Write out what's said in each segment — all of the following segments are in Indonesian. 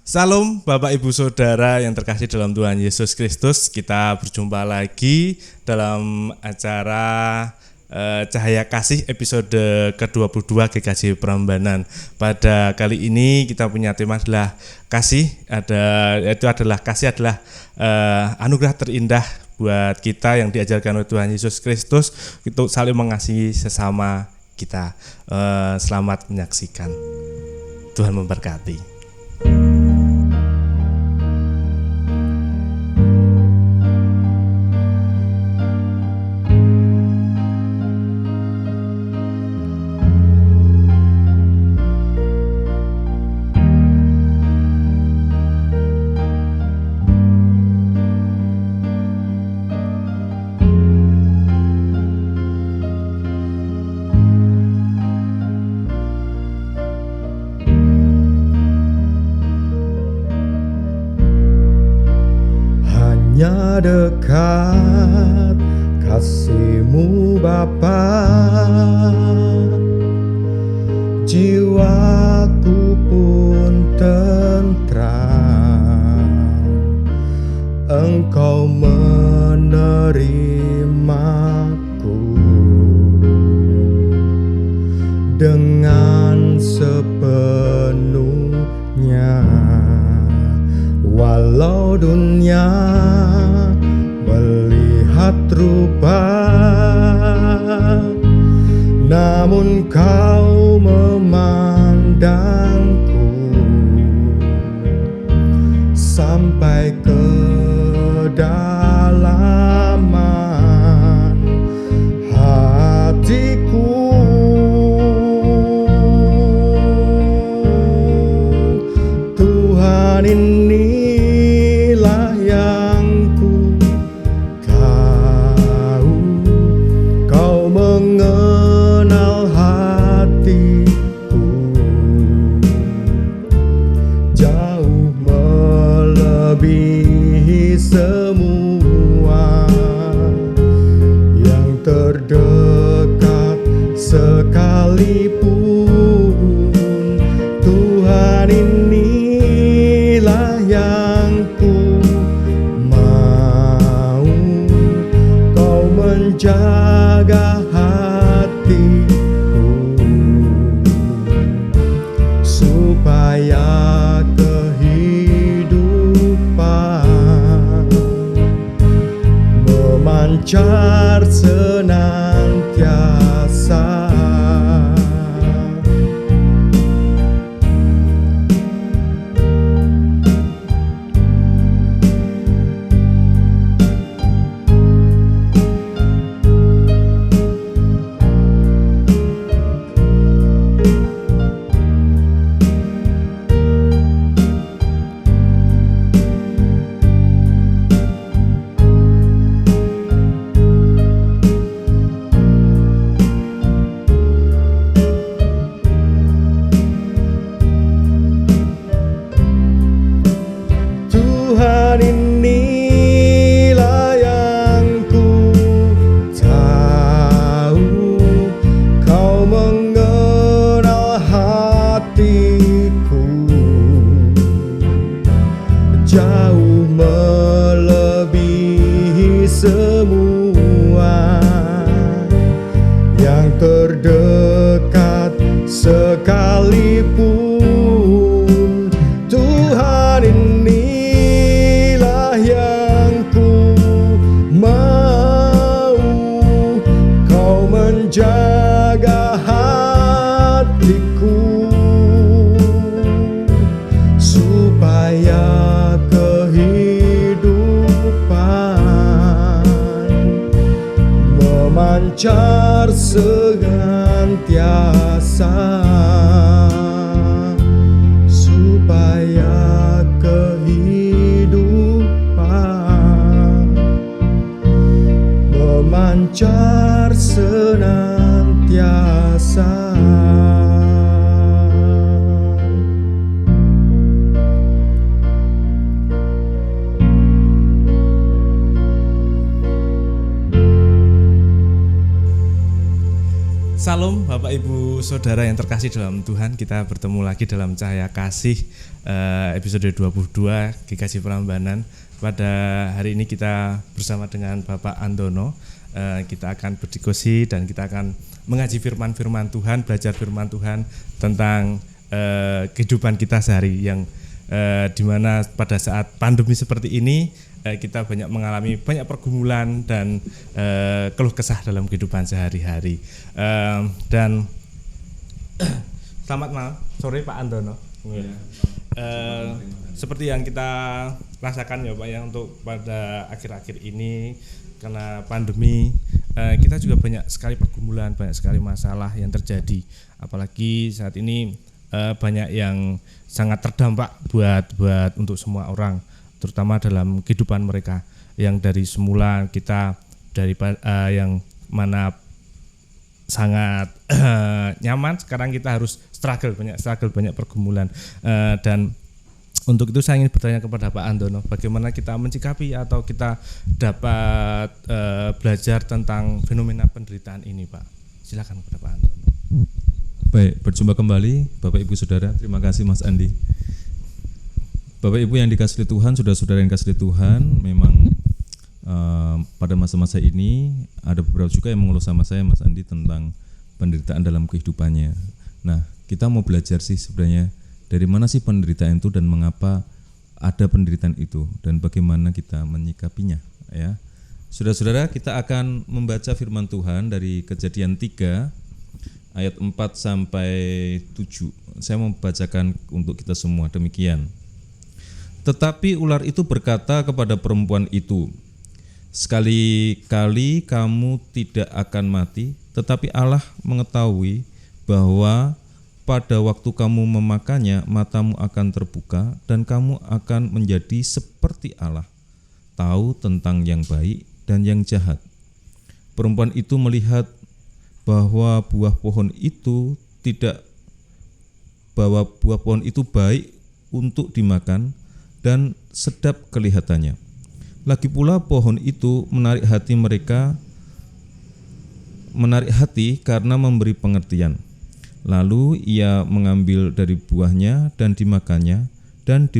Salam Bapak Ibu Saudara yang terkasih dalam Tuhan Yesus Kristus. Kita berjumpa lagi dalam acara Cahaya Kasih episode ke-22 GKJ Prambanan. Pada kali ini kita punya tema adalah kasih. Kasih adalah anugerah terindah buat kita yang diajarkan oleh Tuhan Yesus Kristus untuk saling mengasihi sesama kita. Selamat menyaksikan. Tuhan memberkati. Dekat kasih-Mu Bapa, jiwaku pun tentram. Engkau menerimaku dengan sepenuhnya, walau dunia melihat rubah, namun Kau memandangku sampai kedalaman hatiku. Tuhan, inilah yang mengenal hatiku, jauh melebihi semua yang terdekat sekalipun. Tuhan, inilah yang ku mau, Kau menjaga hatiku supaya kehidupan memancar senantiasa. Tuhan, inilah yang ku tahu, Kau mengenal hatiku, jauh melebihi semua yang terdekat sekalipun. Tuhan, inilah yang ku mau, Kau menjaga hatiku supaya kehidupan memancar senantiasa, supaya kehidupan memancar senantiasa. Salam Bapak Ibu Saudara yang terkasih dalam Tuhan. Kita bertemu lagi dalam Cahaya Kasih episode 22 GKJ Prambanan. Pada hari ini kita bersama dengan Bapak Andono. Kita akan berdiskusi dan kita akan mengaji firman-firman Tuhan, belajar firman Tuhan tentang kehidupan kita sehari yang dimana pada saat pandemi seperti ini kita banyak mengalami banyak pergumulan dan keluh kesah dalam kehidupan sehari-hari. Dan selamat malam, sore Pak Andono. Seperti yang kita rasakan ya Pak, yang untuk pada akhir-akhir ini karena pandemi kita juga banyak sekali pergumulan, banyak sekali masalah yang terjadi. Apalagi saat ini banyak yang sangat terdampak buat untuk semua orang, terutama dalam kehidupan mereka yang dari semula kita dari yang mana sangat nyaman, sekarang kita harus struggle, banyak pergumulan. Dan untuk itu saya ingin bertanya kepada Pak Andono, bagaimana kita mencikapi atau kita dapat belajar tentang fenomena penderitaan ini, Pak. Silakan kepada Pak Andono. Baik, berjumpa kembali Bapak Ibu Saudara. Terima kasih Mas Andi. Bapak Ibu yang dikasihi Tuhan, saudara-saudara yang dikasihi Tuhan, memang pada masa-masa ini ada beberapa juga yang mengeluh sama saya Mas Andi tentang penderitaan dalam kehidupannya. Nah, kita mau belajar sih sebenarnya dari mana sih penderitaan itu dan mengapa ada penderitaan itu dan bagaimana kita menyikapinya, ya. Saudara-saudara, kita akan membaca firman Tuhan dari Kejadian 3 ayat 4 sampai 7. Saya mau membacakan untuk kita semua demikian. Tetapi ular itu berkata kepada perempuan itu, sekali-kali kamu tidak akan mati, tetapi Allah mengetahui bahwa pada waktu kamu memakannya, matamu akan terbuka dan kamu akan menjadi seperti Allah, tahu tentang yang baik dan yang jahat. Perempuan itu melihat bahwa buah pohon itu baik untuk dimakan dan sedap kelihatannya. Lagi pula pohon itu menarik hati karena memberi pengertian. Lalu ia mengambil dari buahnya dan dimakannya dan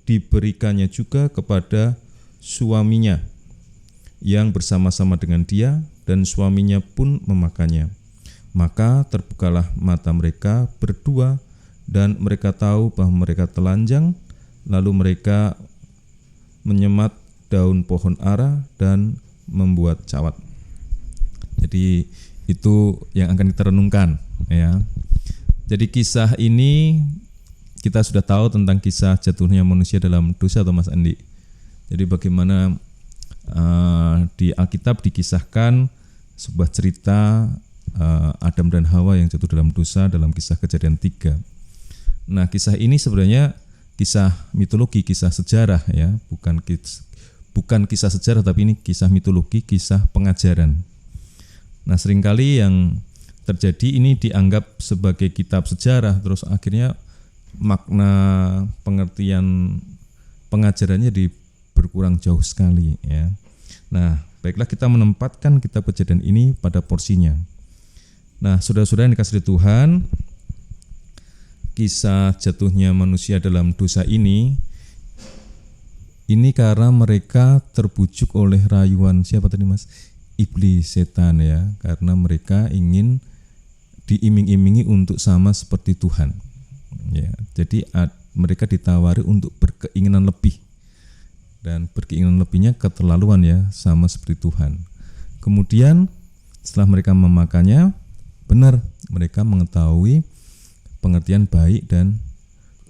diberikannya juga kepada suaminya yang bersama-sama dengan dia, dan suaminya pun memakannya. Maka terbukalah mata mereka berdua dan mereka tahu bahwa mereka telanjang. Lalu mereka menyemat daun pohon ara dan membuat cawat. Jadi itu yang akan kita renungkan, ya. Jadi kisah ini kita sudah tahu tentang kisah jatuhnya manusia dalam dosa atau Mas Andi. Jadi bagaimana di Alkitab dikisahkan sebuah cerita Adam dan Hawa yang jatuh dalam dosa dalam kisah Kejadian 3. Nah, kisah ini sebenarnya kisah mitologi, kisah sejarah, ya, bukan kisah sejarah, tapi ini kisah mitologi, kisah pengajaran. Nah, seringkali yang terjadi ini dianggap sebagai kitab sejarah, terus akhirnya makna pengertian pengajarannya berkurang jauh sekali, ya. Nah, baiklah kita menempatkan kitab Kejadian ini pada porsinya. Nah, saudara-saudara yang dikasihi Tuhan, kisah jatuhnya manusia dalam dosa ini karena mereka terbujuk oleh rayuan siapa tadi Mas? Iblis, setan, ya. Karena mereka ingin diiming-imingi untuk sama seperti Tuhan, ya. Jadi mereka ditawari untuk berkeinginan lebih, dan berkeinginan lebihnya keterlaluan, ya, sama seperti Tuhan. Kemudian setelah mereka memakannya, benar mereka mengetahui pengertian baik dan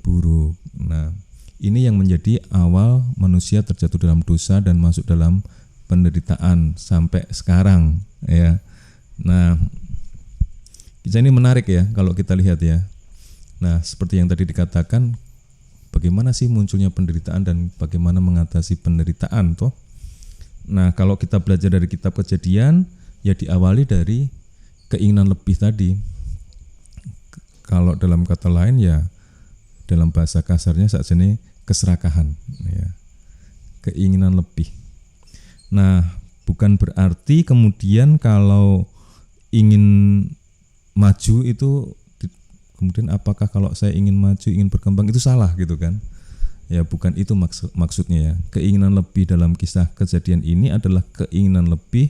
buruk. Nah, ini yang menjadi awal manusia terjatuh dalam dosa dan masuk dalam penderitaan sampai sekarang, ya. Nah, kisah ini menarik, ya, kalau kita lihat, ya. Nah, seperti yang tadi dikatakan, bagaimana sih munculnya penderitaan dan bagaimana mengatasi penderitaan, toh? Nah, kalau kita belajar dari kitab Kejadian, ya diawali dari keinginan lebih tadi. Kalau dalam kata lain, ya dalam bahasa kasarnya saat ini keserakahan, ya. Keinginan lebih. Nah, bukan berarti kemudian kalau ingin maju itu kemudian apakah kalau saya ingin maju, ingin berkembang itu salah gitu kan? Ya bukan itu maksudnya ya. Keinginan lebih dalam kisah kejadian ini adalah keinginan lebih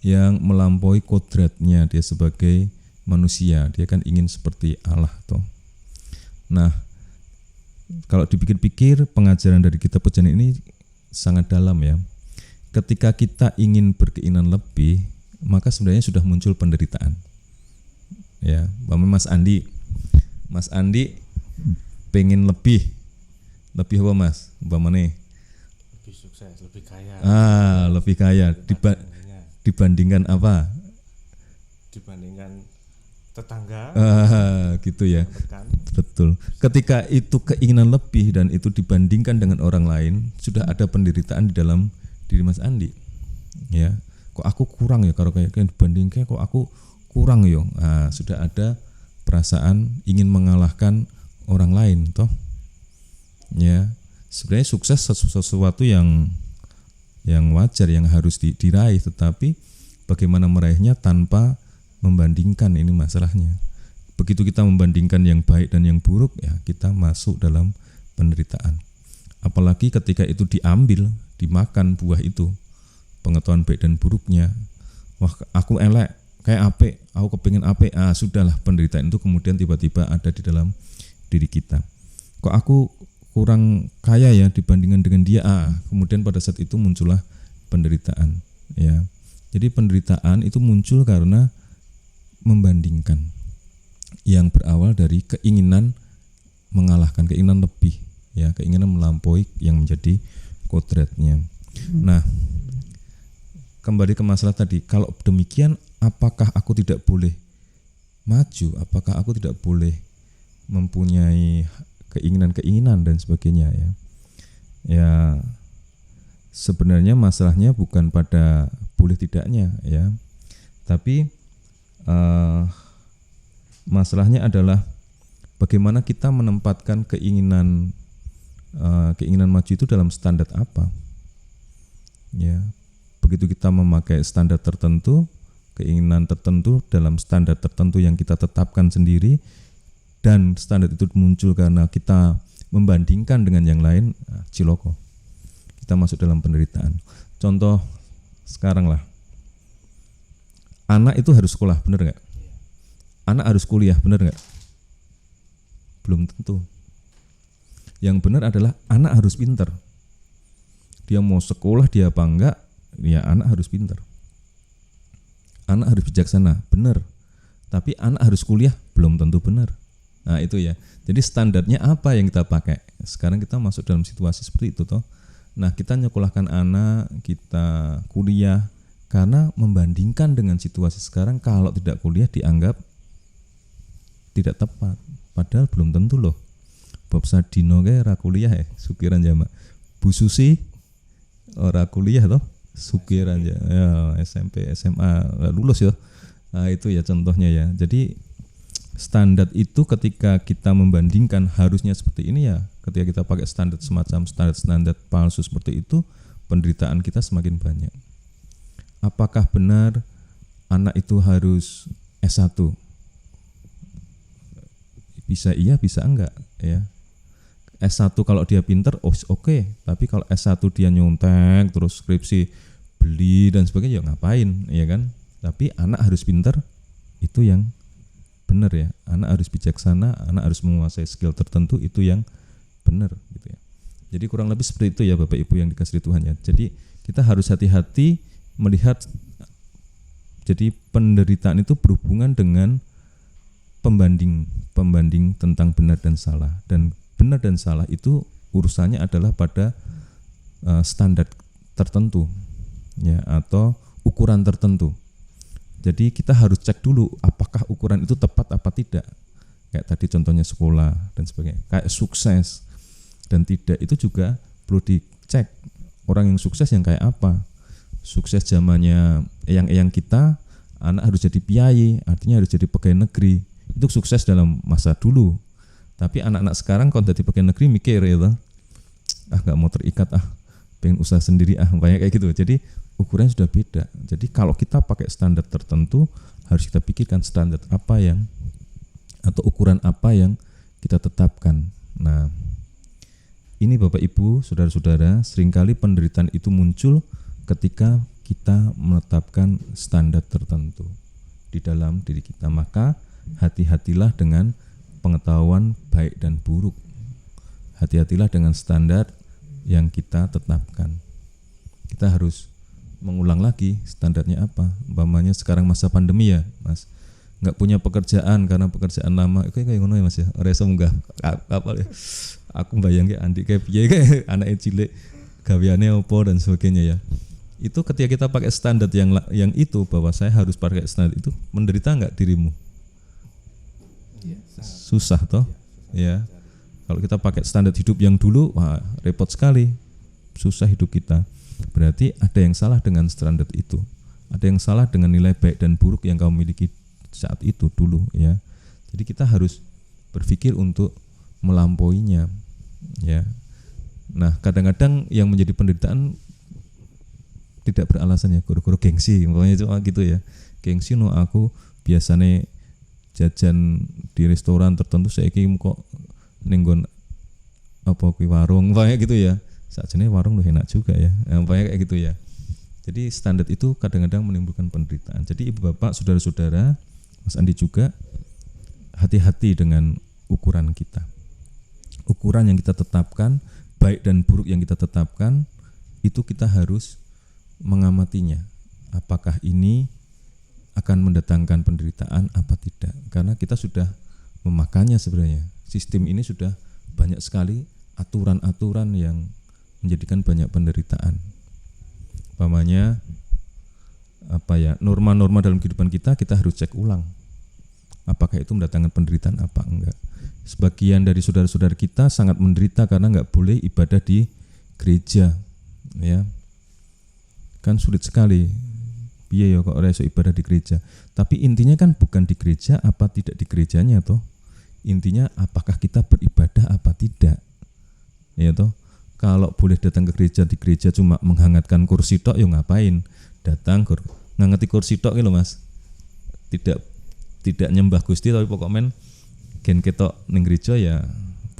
yang melampaui kodratnya dia sebagai manusia. Dia kan ingin seperti Allah toh. Nah, kalau dipikir-pikir pengajaran dari kitab Perjanjian ini sangat dalam ya. Ketika kita ingin berkeinginan lebih, maka sebenarnya sudah muncul penderitaan. Ya, Mas Andi pengen lebih apa Mas? Umpamane lebih sukses, lebih kaya. Lebih kaya dibandingkan apa? Dibandingkan tetangga. Gitu ya. Tekan. Betul. Ketika itu keinginan lebih dan itu dibandingkan dengan orang lain, sudah ada penderitaan di dalam diri Mas Andi. Ya. Kok aku kurang ya kalau kayak dibandingkan kok aku kurang yo. Sudah ada perasaan ingin mengalahkan orang lain toh. Ya, sebenarnya sukses sesuatu yang wajar, yang harus diraih, tetapi bagaimana meraihnya tanpa membandingkan, ini masalahnya. Begitu kita membandingkan yang baik dan yang buruk, ya kita masuk dalam penderitaan. Apalagi ketika itu diambil, dimakan buah itu, pengetahuan baik dan buruknya. Wah, aku elek, kayak apik, aku kepingin apik. Sudahlah, penderitaan itu kemudian tiba-tiba ada di dalam diri kita. Kok aku kurang kaya ya dibandingkan dengan dia, kemudian pada saat itu muncullah penderitaan ya. Jadi penderitaan itu muncul karena membandingkan yang berawal dari keinginan mengalahkan, keinginan lebih ya, keinginan melampaui yang menjadi kodratnya. Nah, kembali ke masalah tadi, kalau demikian apakah aku tidak boleh maju, apakah aku tidak boleh mempunyai keinginan-keinginan dan sebagainya ya. Ya sebenarnya masalahnya bukan pada boleh tidaknya ya. Tapi masalahnya adalah bagaimana kita menempatkan keinginan maju itu dalam standar apa. Ya. Begitu kita memakai standar tertentu, keinginan tertentu dalam standar tertentu yang kita tetapkan sendiri, dan standar itu muncul karena kita membandingkan dengan yang lain, ciloko. Kita masuk dalam penderitaan. Contoh sekarang lah, anak itu harus sekolah, benar nggak? Anak harus kuliah, benar nggak? Belum tentu. Yang benar adalah anak harus pintar. Dia mau sekolah dia apa enggak, ya anak harus pintar. Anak harus bijaksana, benar. Tapi anak harus kuliah, belum tentu benar. Nah itu ya, jadi standarnya apa yang kita pakai. Sekarang kita masuk dalam situasi seperti itu toh. Nah kita nyekolahkan anak, kita kuliah karena membandingkan dengan situasi sekarang. Kalau tidak kuliah dianggap tidak tepat, padahal belum tentu loh. Bob Sadino kayak ora kuliah ya, sukiran jama. Bu Susi ora kuliah toh, sukiran ya, SMP, SMA lulus ya. Nah itu ya contohnya ya. Jadi standar itu ketika kita membandingkan harusnya seperti ini ya, ketika kita pakai standar semacam standar palsu seperti itu, penderitaan kita semakin banyak. Apakah benar anak itu harus S1? Bisa iya, bisa enggak ya. S1 kalau dia pinter, oke. Tapi kalau S1 dia nyontek, terus skripsi beli dan sebagainya, ya ngapain ya kan. Tapi anak harus pinter, itu yang benar ya. Anak harus bijaksana, anak harus menguasai skill tertentu, itu yang benar gitu ya. Jadi kurang lebih seperti itu ya Bapak Ibu yang dikasihi Tuhan ya. Jadi kita harus hati-hati melihat, jadi penderitaan itu berhubungan dengan pembanding tentang benar dan salah, dan benar dan salah itu urusannya adalah pada standar tertentu ya, atau ukuran tertentu. Jadi kita harus cek dulu apakah ukuran itu tepat apa tidak. Kayak tadi contohnya sekolah dan sebagainya. Kayak sukses dan tidak itu juga perlu dicek. Orang yang sukses yang kayak apa? Sukses zamannya eyang-eyang kita, anak harus jadi piai, artinya harus jadi pegawai negeri. Itu sukses dalam masa dulu. Tapi anak-anak sekarang kalau jadi pegawai negeri mikir ya, nggak mau terikat, pengen usaha sendiri, banyak kayak gitu. Jadi ukurannya sudah beda. Jadi kalau kita pakai standar tertentu, harus kita pikirkan standar apa yang atau ukuran apa yang kita tetapkan. Nah, ini Bapak Ibu, saudara-saudara, seringkali penderitaan itu muncul ketika kita menetapkan standar tertentu di dalam diri kita. Maka hati-hatilah dengan pengetahuan baik dan buruk. Hati-hatilah dengan standar yang kita tetapkan. Kita harus mengulang lagi standarnya apa. Umpamanya sekarang masa pandemi ya, Mas, nggak punya pekerjaan karena pekerjaan lama. Kayak ngono ya Mas ya. Resa munggah kapal ya. Aku bayangke Andi kayak piye kayak anake cilik gaweane opo dan sebagainya ya. Itu ketika kita pakai standar yang itu, bahwa saya harus pakai standar itu, menderita nggak dirimu? Susah toh, ya. Kalau kita pakai standar hidup yang dulu, wah repot sekali, susah hidup kita. Berarti ada yang salah dengan standar itu, ada yang salah dengan nilai baik dan buruk yang kamu miliki saat itu dulu, ya. Jadi kita harus berpikir untuk melampauinya, ya. Nah, kadang-kadang yang menjadi penderitaan tidak beralasan ya, guru-guru gengsi, pokoknya cuma gitu ya. Gengsi no aku biasanya jajan di restoran tertentu, saiki kok nenggon apa kuwi warung, pokoknya gitu ya. Sakjane warung lu enak juga ya. Pokoknya kayak gitu ya. Jadi standar itu kadang-kadang menimbulkan penderitaan. Jadi ibu bapak, saudara-saudara, Mas Andi juga, hati-hati dengan ukuran kita. Ukuran yang kita tetapkan, baik dan buruk yang kita tetapkan, itu kita harus mengamatinya. Apakah ini akan mendatangkan penderitaan apa tidak? Karena kita sudah memakannya sebenarnya. Sistem ini sudah banyak sekali aturan-aturan yang menjadikan banyak penderitaan. Umpamanya norma-norma dalam kehidupan kita harus cek ulang. Apakah itu mendatangkan penderitaan apa enggak? Sebagian dari saudara-saudara kita sangat menderita karena enggak boleh ibadah di gereja, ya. Kan sulit sekali. Piye ya kok ora iso ibadah di gereja. Tapi intinya kan bukan di gereja apa tidak di gerejanya toh. Intinya apakah kita beribadah apa tidak. Ya toh. Kalau boleh datang ke gereja, di gereja cuma menghangatkan kursi tok, ya ngapain? Datang ngangeti kursi tok gitu Mas. Tidak nyembah Gusti, tapi pokoknya gen ketok ning gereja, ya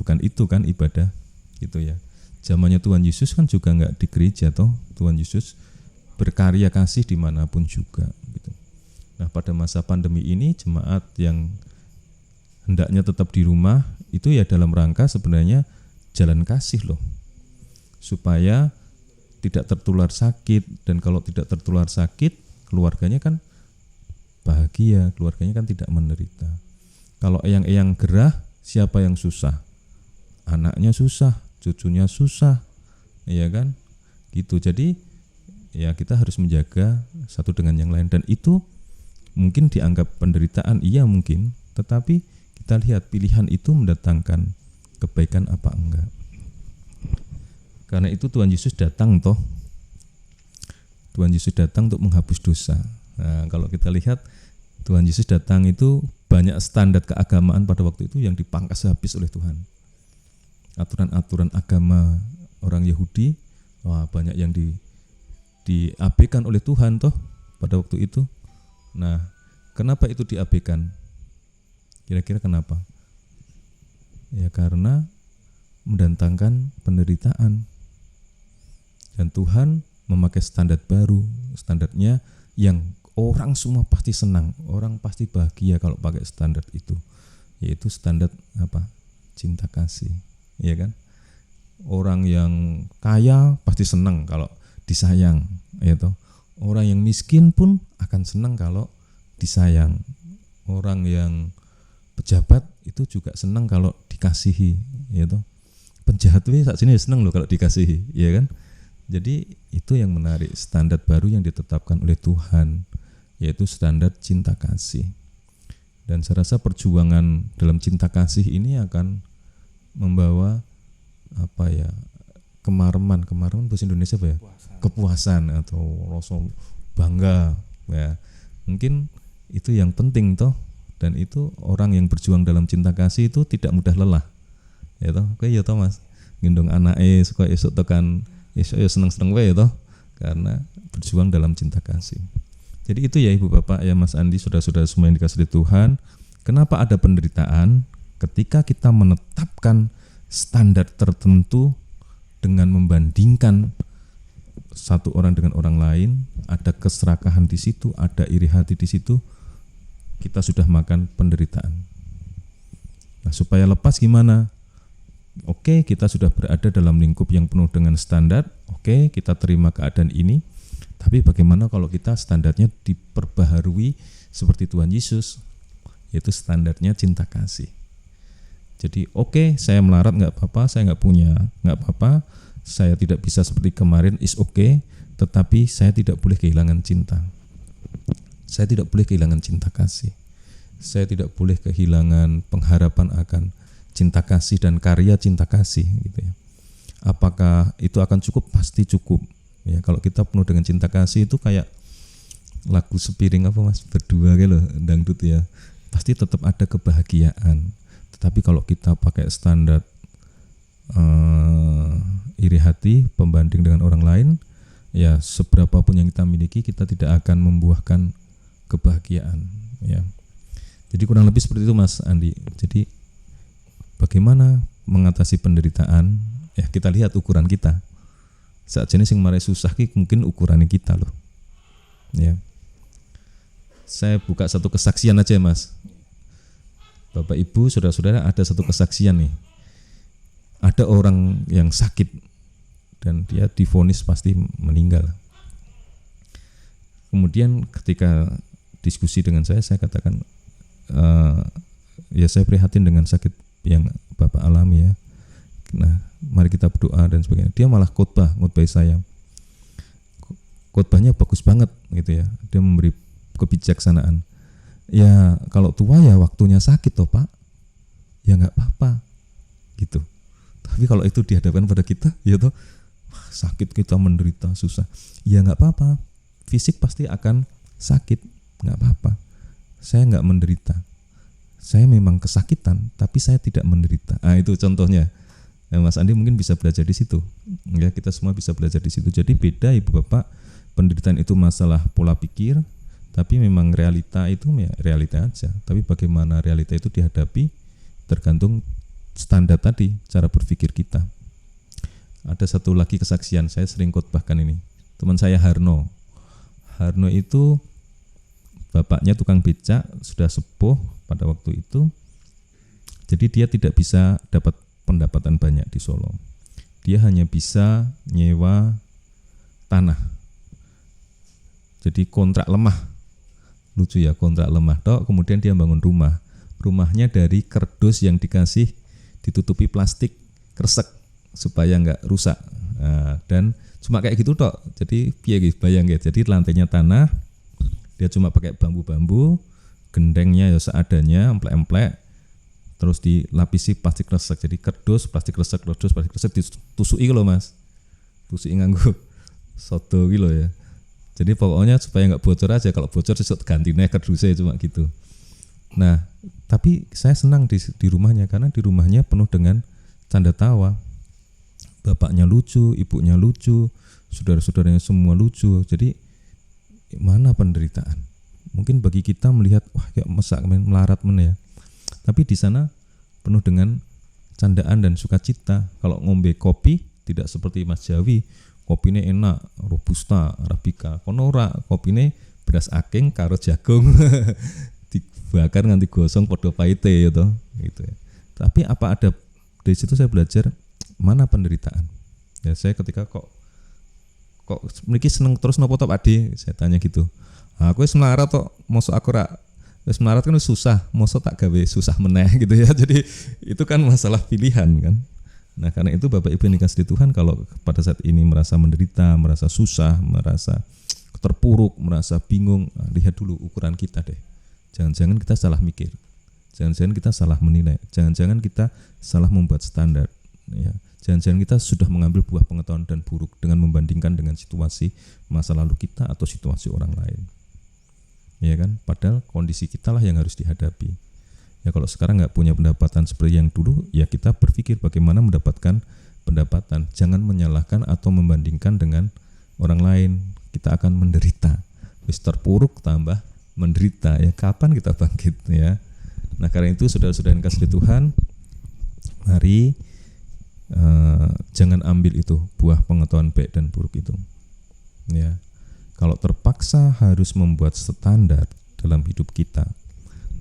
bukan itu kan ibadah gitu ya. Zamannya Tuhan Yesus kan juga enggak di gereja toh. Tuhan Yesus berkarya kasih dimanapun juga gitu. Nah, pada masa pandemi ini jemaat yang hendaknya tetap di rumah itu ya dalam rangka sebenarnya jalan kasih loh, supaya tidak tertular sakit. Dan kalau tidak tertular sakit, keluarganya kan bahagia, keluarganya kan tidak menderita. Kalau eyang-eyang gerah, siapa yang susah? Anaknya susah, cucunya susah, ya kan? Gitu. Jadi ya kita harus menjaga satu dengan yang lain. Dan itu mungkin dianggap penderitaan, iya mungkin, tetapi kita lihat pilihan itu mendatangkan kebaikan apa enggak. Karena itu Tuhan Yesus datang toh. Tuhan Yesus datang untuk menghapus dosa. Nah, kalau kita lihat Tuhan Yesus datang itu banyak standar keagamaan pada waktu itu yang dipangkas habis oleh Tuhan. Aturan-aturan agama orang Yahudi, wah banyak yang diabaikan oleh Tuhan toh pada waktu itu. Nah, kenapa itu diabaikan? Kira-kira kenapa? Ya karena mendatangkan penderitaan. Dan Tuhan memakai standar baru, standarnya yang orang semua pasti senang, orang pasti bahagia kalau pakai standar itu, yaitu standar apa? Cinta kasih, ya kan? Orang yang kaya pasti senang kalau disayang, ya toh. Orang yang miskin pun akan senang kalau disayang. Orang yang pejabat itu juga senang kalau dikasihi, ya toh. Penjahat itu saat sini senang loh kalau dikasihi, ya kan? Jadi itu yang menarik, standar baru yang ditetapkan oleh Tuhan, yaitu standar cinta kasih. Dan saya rasa perjuangan dalam cinta kasih ini akan membawa kemaraman bahasa Indonesia apa ya? Kepuasan atau rasa bangga ya. Mungkin itu yang penting toh. Dan itu orang yang berjuang dalam cinta kasih itu tidak mudah lelah. Ya toh, kayak ya toh Mas, gendong anake suka esuk tekan esuk ya seneng-seneng wae ya toh. karena berjuang dalam cinta kasih. Jadi itu ya Ibu Bapak ya Mas Andi, saudara-saudara semua yang dikasihi Tuhan. Kenapa ada penderitaan? Ketika kita menetapkan standar tertentu dengan membandingkan satu orang dengan orang lain, ada keserakahan di situ, ada iri hati di situ, kita sudah makan penderitaan. Nah, supaya lepas gimana? Oke, kita sudah berada dalam lingkup yang penuh dengan standar. Oke, kita terima keadaan ini. Tapi bagaimana kalau kita standarnya diperbaharui seperti Tuhan Yesus, yaitu standarnya cinta kasih. Jadi oke, saya melarat nggak apa-apa, saya nggak punya nggak apa-apa, saya tidak bisa seperti kemarin, is oke, tetapi saya tidak boleh kehilangan cinta. Saya tidak boleh kehilangan cinta kasih. Saya tidak boleh kehilangan pengharapan akan cinta kasih dan karya cinta kasih gitu ya. Apakah itu akan cukup? Pasti cukup. Ya, kalau kita penuh dengan cinta kasih itu kayak lagu sepiring apa Mas, berdua gitu loh, dangdut ya. Pasti tetap ada kebahagiaan. Tetapi kalau kita pakai standar iri hati, pembanding dengan orang lain, ya seberapa pun yang kita miliki, kita tidak akan membuahkan kebahagiaan. Ya, jadi kurang lebih seperti itu Mas Andi. Jadi bagaimana mengatasi penderitaan? Ya kita lihat ukuran kita. Saat jenis yang marai susah mungkin ukurannya kita loh. Ya, saya buka satu kesaksian aja Mas. Bapak Ibu, saudara-saudara, ada satu kesaksian nih. Ada orang yang sakit dan dia divonis pasti meninggal. Kemudian ketika diskusi dengan saya katakan, ya saya prihatin dengan sakit yang Bapak alami ya. Nah, mari kita berdoa dan sebagainya. Dia malah khotbah saya. Khotbahnya bagus banget gitu ya. Dia memberi kebijaksanaan. Ya kalau tua ya waktunya sakit toh Pak, ya nggak apa-apa gitu. Tapi kalau itu dihadapkan pada kita, ya toh sakit, kita menderita susah, ya nggak apa-apa. Fisik pasti akan sakit, nggak apa-apa. Saya nggak menderita, saya memang kesakitan, tapi saya tidak menderita. Ah itu contohnya. Nah, Mas Andi mungkin bisa belajar di situ. Ya kita semua bisa belajar di situ. Jadi beda Ibu Bapak, penderitaan itu masalah pola pikir. Tapi memang realita itu ya realita aja. Tapi bagaimana realita itu dihadapi tergantung standar tadi, cara berpikir kita. Ada satu lagi kesaksian, saya sering khotbahkan ini. Teman saya Harno. Harno itu bapaknya tukang becak, sudah sepuh pada waktu itu. Jadi dia tidak bisa dapat pendapatan banyak di Solo. Dia hanya bisa nyewa tanah. Jadi kontrak lemah. Lucu ya, kontrak lemah toh, kemudian dia bangun rumah. Rumahnya dari kardus yang dikasih ditutupi plastik kresek supaya enggak rusak. Nah, dan cuma kayak gitu toh. Jadi piye bayang ya. Jadi lantainya tanah, dia cuma pakai bambu-bambu, gendengnya ya seadanya, emplek-emplek, terus dilapisi plastik kresek. Jadi kardus, plastik kresek, ditusui loh Mas. Tusui nganggo sodo gitu ya. Jadi pokoknya supaya nggak bocor aja, kalau bocor sesuk ganti kardusnya cuma gitu. Nah, tapi saya senang di rumahnya karena di rumahnya penuh dengan canda tawa. Bapaknya lucu, ibunya lucu, saudara-saudaranya semua lucu. Jadi mana penderitaan? Mungkin bagi kita melihat wah kayak melarat ya. Tapi di sana penuh dengan candaan dan sukacita. Kalau ngombe kopi tidak seperti Mas Jawi. Kopine enak, robusta, arabica. Kono ora, kopine beras aking karo jagung. Dibakar nganti gosong padha paite ya toh, gitu ya. Tapi apa ada dari situ saya belajar mana penderitaan. Ya saya ketika kok mriki seneng terus nopo to Pak Ade, saya tanya gitu. Aku wis melarat tok, mosok aku ora wis melarat kan susah, mosok tak gawe susah meneh gitu ya. Jadi itu kan masalah pilihan kan. Nah karena itu Bapak Ibu yang dikasihi Tuhan, kalau pada saat ini merasa menderita, merasa susah, merasa terpuruk, merasa bingung, lihat dulu ukuran kita deh. Jangan-jangan kita salah mikir, jangan-jangan kita salah menilai, jangan-jangan kita salah membuat standar, ya. Jangan-jangan kita sudah mengambil buah pengetahuan dan buruk dengan membandingkan dengan situasi masa lalu kita atau situasi orang lain, ya kan? Padahal kondisi kita lah yang harus dihadapi. Ya kalau sekarang nggak punya pendapatan seperti yang dulu, ya kita berpikir bagaimana mendapatkan pendapatan. Jangan menyalahkan atau membandingkan dengan orang lain, kita akan menderita. Wis terpuruk tambah menderita, ya kapan kita bangkit ya. Nah karena itu saudara-saudara yang kasih Tuhan, mari jangan ambil itu buah pengetahuan baik dan buruk itu. Ya, kalau terpaksa harus membuat standar dalam hidup kita,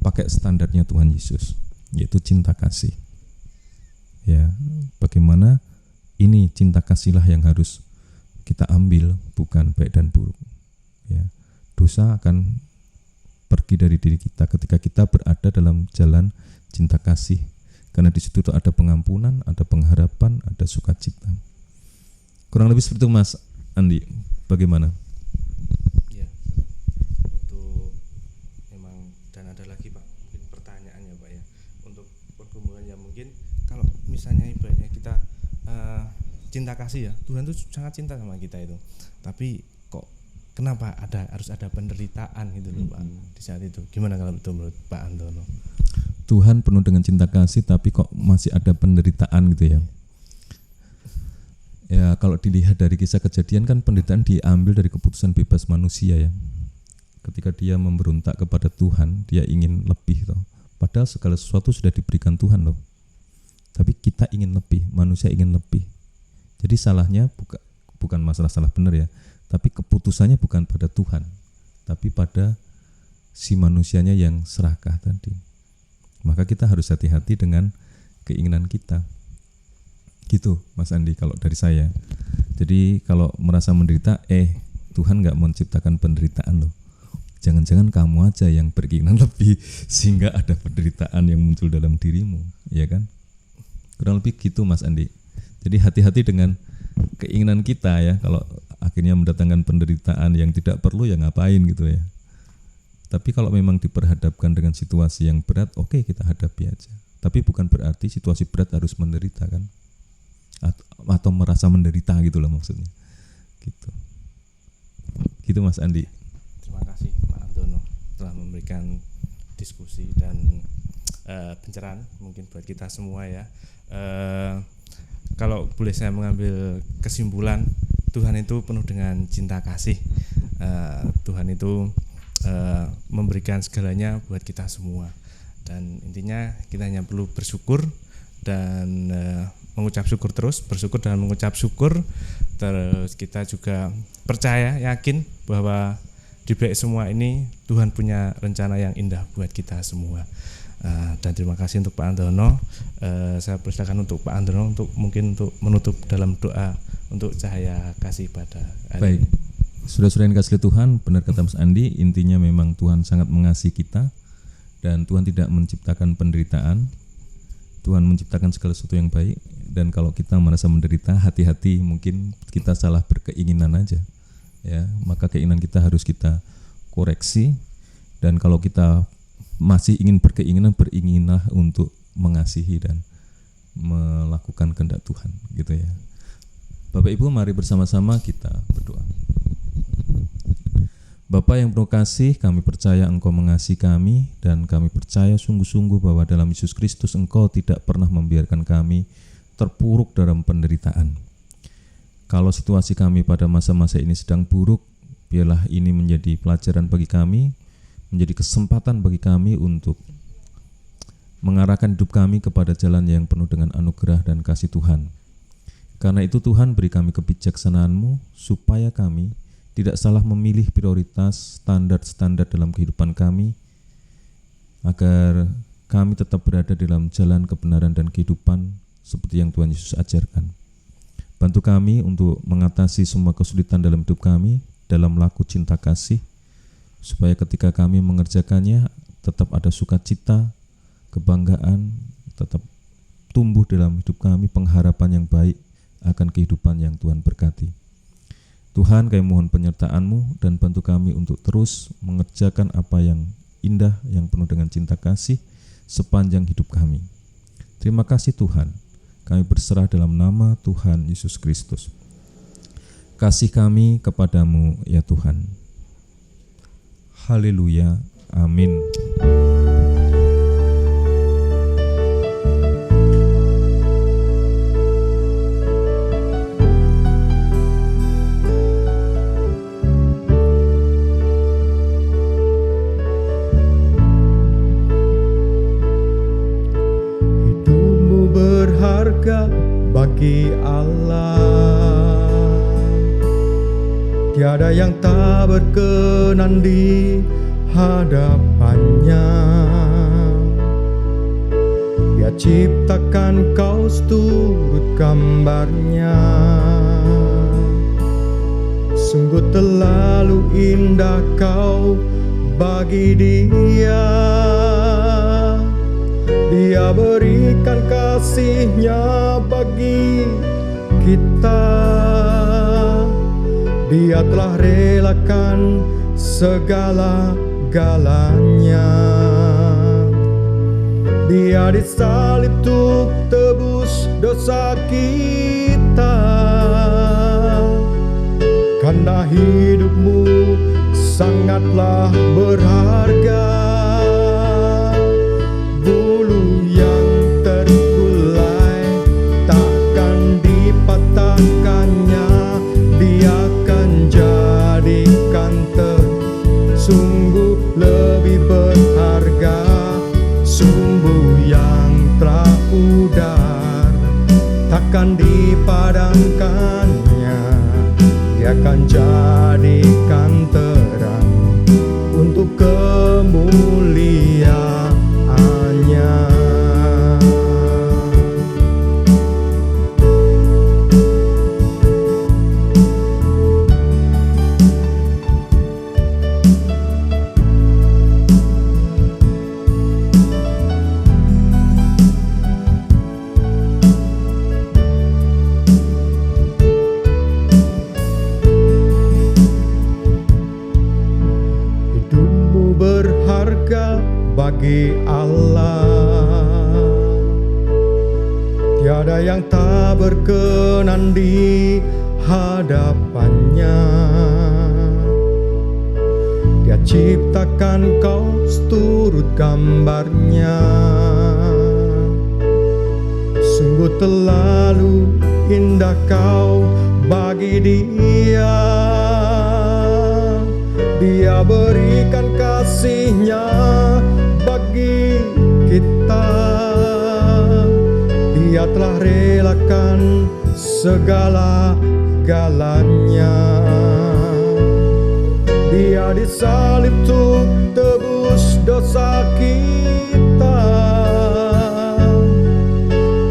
pakai standarnya Tuhan Yesus, yaitu cinta kasih. Ya, bagaimana ini cinta kasihlah yang harus kita ambil, bukan baik dan buruk. Ya, dosa akan pergi dari diri kita ketika kita berada dalam jalan cinta kasih. Karena di situ ada pengampunan, ada pengharapan, ada sukacita. Kurang lebih seperti itu Mas Andi. Bagaimana? Ya, untuk memang, dan ada lagi Pak, mungkin pertanyaannya Pak ya, untuk pergumulan yang mungkin kalau misalnya ibaratnya kita cinta kasih ya, Tuhan tuh sangat cinta sama kita itu, tapi kok kenapa harus ada penderitaan gitu loh Pak di saat itu? Gimana kalau itu menurut Pak Antono? Tuhan penuh dengan cinta kasih tapi kok masih ada penderitaan gitu ya. Ya kalau dilihat dari kisah Kejadian kan penderitaan diambil dari keputusan bebas manusia ya. Ketika dia memberontak kepada Tuhan, dia ingin lebih toh. Padahal segala sesuatu sudah diberikan Tuhan loh. Tapi kita ingin lebih, manusia ingin lebih. Jadi salahnya bukan masalah salah benar ya, tapi keputusannya bukan pada Tuhan, tapi pada si manusianya yang serakah tadi. Maka kita harus hati-hati dengan keinginan kita. Gitu Mas Andi kalau dari saya. Jadi kalau merasa menderita, Tuhan gak menciptakan penderitaan loh. Jangan-jangan kamu aja yang berkeinginan lebih sehingga ada penderitaan yang muncul dalam dirimu, ya kan? Kurang lebih gitu Mas Andi. Jadi hati-hati dengan keinginan kita ya. Kalau akhirnya mendatangkan penderitaan yang tidak perlu, ya ngapain gitu ya. Tapi kalau memang diperhadapkan dengan situasi yang berat, oke, kita hadapi aja. Tapi bukan berarti situasi berat harus menderita kan, atau merasa menderita gitu loh maksudnya. Gitu Mas Andi. Terima kasih Pak Antono telah memberikan diskusi dan pencerahan mungkin buat kita semua ya. Kalau boleh saya mengambil kesimpulan, Tuhan itu penuh dengan cinta kasih. Tuhan itu memberikan segalanya buat kita semua, dan intinya kita hanya perlu bersyukur dan mengucap syukur terus, bersyukur dan mengucap syukur. Terus kita juga percaya, yakin bahwa di balik semua ini Tuhan punya rencana yang indah buat kita semua. Dan terima kasih untuk Pak Antono. Saya persilakan untuk Pak Antono untuk menutup dalam doa untuk cahaya kasih pada hari ini. Saudara-saudara yang kasih Tuhan, benar kata Mas Andi, intinya memang Tuhan sangat mengasihi kita dan Tuhan tidak menciptakan penderitaan. Tuhan menciptakan segala sesuatu yang baik, dan kalau kita merasa menderita, hati-hati, mungkin kita salah berkeinginan aja. Ya, maka keinginan kita harus kita koreksi, dan kalau kita masih ingin berkeinginan, beringinlah untuk mengasihi dan melakukan kehendak Tuhan, gitu ya. Bapak Ibu, mari bersama-sama kita berdoa. Bapa yang penuh kasih, kami percaya Engkau mengasihi kami, dan kami percaya sungguh-sungguh bahwa dalam Yesus Kristus Engkau tidak pernah membiarkan kami terpuruk dalam penderitaan. Kalau situasi kami pada masa-masa ini sedang buruk, biarlah ini menjadi pelajaran bagi kami, menjadi kesempatan bagi kami untuk mengarahkan hidup kami kepada jalan yang penuh dengan anugerah dan kasih Tuhan. Karena itu Tuhan, beri kami kebijaksanaan-Mu supaya kami tidak salah memilih prioritas standar-standar dalam kehidupan kami, agar kami tetap berada dalam jalan kebenaran dan kehidupan seperti yang Tuhan Yesus ajarkan. Bantu kami untuk mengatasi semua kesulitan dalam hidup kami dalam laku cinta kasih, supaya ketika kami mengerjakannya tetap ada sukacita, kebanggaan, tetap tumbuh dalam hidup kami pengharapan yang baik akan kehidupan yang Tuhan berkati. Tuhan, kami mohon penyertaan-Mu dan bantu kami untuk terus mengerjakan apa yang indah, yang penuh dengan cinta kasih sepanjang hidup kami. Terima kasih Tuhan, kami berserah dalam nama Tuhan Yesus Kristus. Kasih kami kepadamu ya Tuhan. Haleluya, amin. tiada yang tak berkenan di hadapannya. Dia ciptakan kau seturut gambarnya. Sungguh terlalu indah kau bagi dia. Dia berikan kasih-Nya bagi kita. Dia telah relakan segala-galanya. Dia disalib untuk tebus dosa kita. Karena hidupmu sangatlah berharga. Bulu yang terkulai takkan dipatahkannya. Dia akan jadikan sungguh lebih berharga. Sumbu yang telah pudar takkan dipadamkannya. Dia akan jadikan terang untuk kemuliaannya. Bagi Allah tiada yang tak berkenan di hadapannya. Dia ciptakan kau seturut gambarnya. Sungguh terlalu indah kau bagi dia. Dia berikan kasih-Nya bagi kita. Dia telah relakan segala-galanya. Dia disalib untuk tebus dosa kita.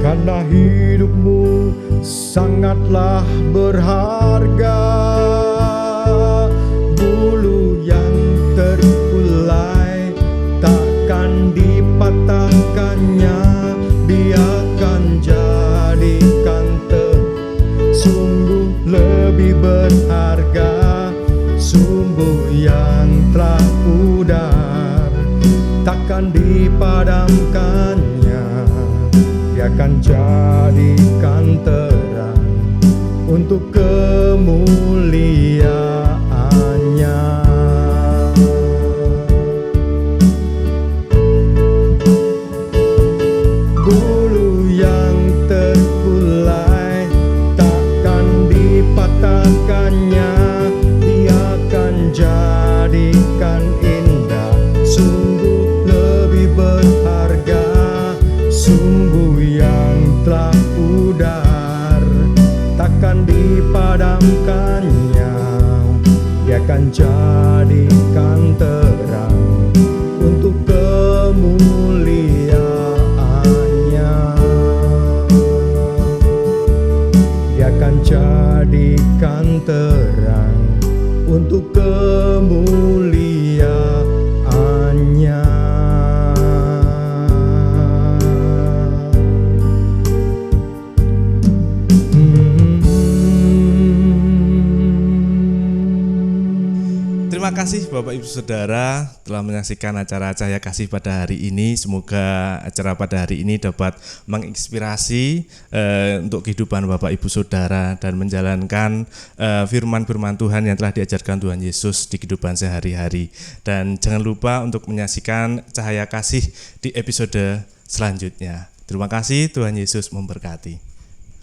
Karena hidupmu sangatlah berharga. Bulu yang terkulai takkan dipatahkannya. Dia akan jadikan sungguh lebih berharga. Sumbu yang telah pudar takkan dipadamkannya. Dia akan jadikan terang untuk kemuliaannya. Bulu yang terkulai takkan dipatahkannya. Dia akan jadikan indah, sungguh lebih berharga. Sumbu yang telah pudar takkan dipadamkannya. Dia akan jadikan terang untuk kemuliaannya. Dia akan jadikan terang untuk kemuliaannya. Terima kasih Bapak Ibu Saudara telah menyaksikan acara Cahaya Kasih pada hari ini. Semoga acara pada hari ini dapat menginspirasi untuk kehidupan Bapak Ibu Saudara dan menjalankan firman-firman Tuhan yang telah diajarkan Tuhan Yesus di kehidupan sehari-hari. Dan jangan lupa untuk menyaksikan Cahaya Kasih di episode selanjutnya. Terima kasih, Tuhan Yesus memberkati.